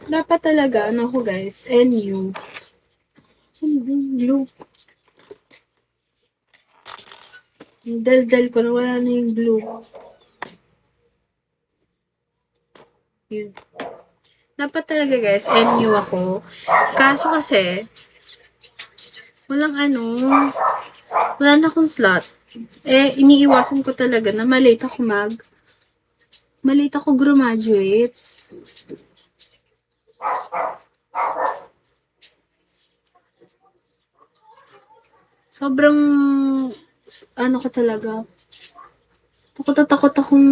Dapat talaga, ano ko guys, NU. Saan ba yung blue? Yung dal-dal ko na wala na yung blue. Yun. Dapat talaga guys, NU ako. Kaso kasi, walang wala na akong slot. Iniiwasan ko talaga na malate ako graduate. Sobrang, ko talaga. Takot akong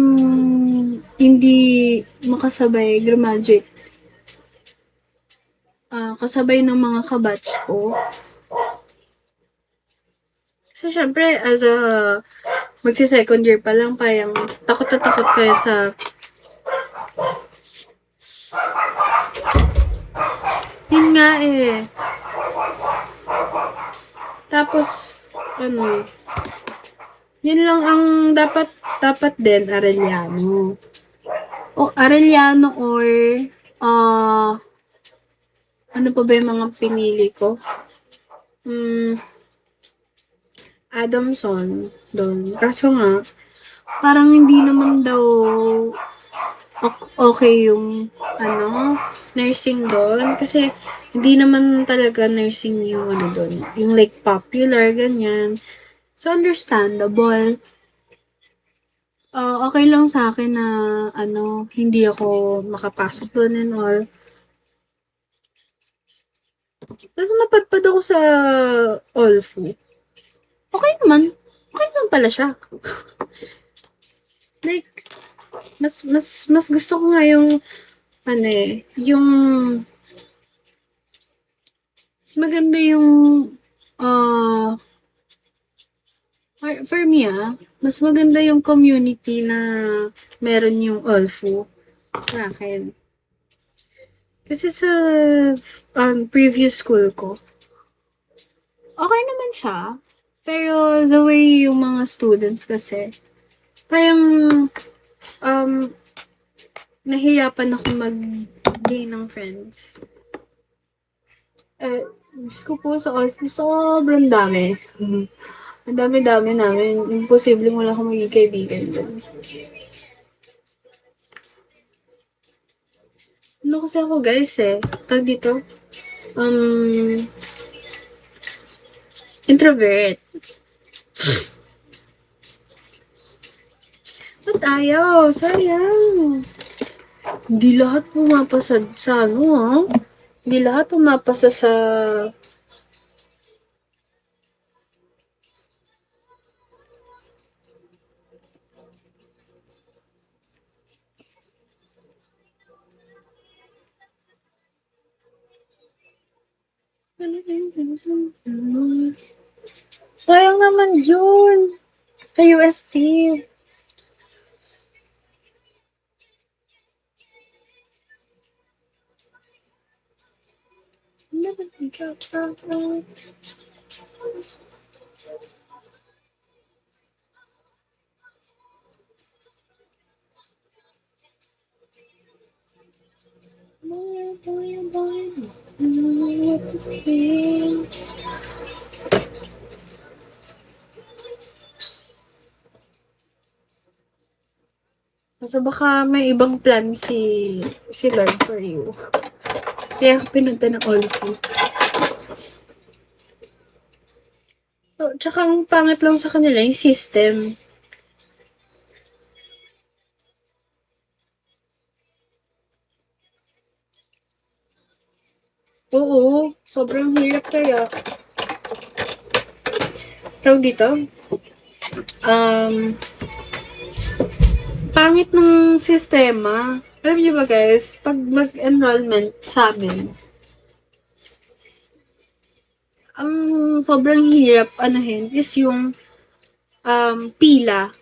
hindi makasabay graduate. Kasabay ng mga kabatch ko. Kasi syempre, as a magsi-second year pa lang, parang takot na takot kayo sa yun nga eh. Tapos, yun lang ang dapat din, Arellano. O, Arellano or, ano pa ba yung mga pinili ko? Adamson, doon. Kaso nga, parang hindi naman daw okay yung, nursing doon. Kasi, hindi naman talaga nursing yung, doon. Yung like, popular, ganyan. So, understandable. Okay lang sa akin na, hindi ako makapasok doon and all. Tapos, napadpad ako sa Olfu. Okay naman pala siya. Like, mas gusto ko nga yung, yung, mas maganda yung, for me, mas maganda yung community na meron yung Olfu sa akin. Kasi sa previous school ko, okay naman siya. Pero the way yung mga students kasi, parang nahirapan ako mag-gain ng friends. Diyos ko po sa office, sobrang dami. Ang dami-dami namin. Imposible wala akong maging kaibigan doon. Kasi ako guys tag dito, introvert. Ba't ayaw? Sayang. Hindi lahat pumapasa sa Hindi lahat pumapasa sa sayang naman yun. Sa UST. So baka may ibang plan si Lord for you. Kaya ako pinunta ng Olfu. So, tsaka ang pangit lang sa kanila yung system. Oo, sobrang hirap kaya. Tawag dito, pangit ng sistema. Alam niyo ba guys, pag mag-enrollment sa amin, ang sobrang hirap is yung pila.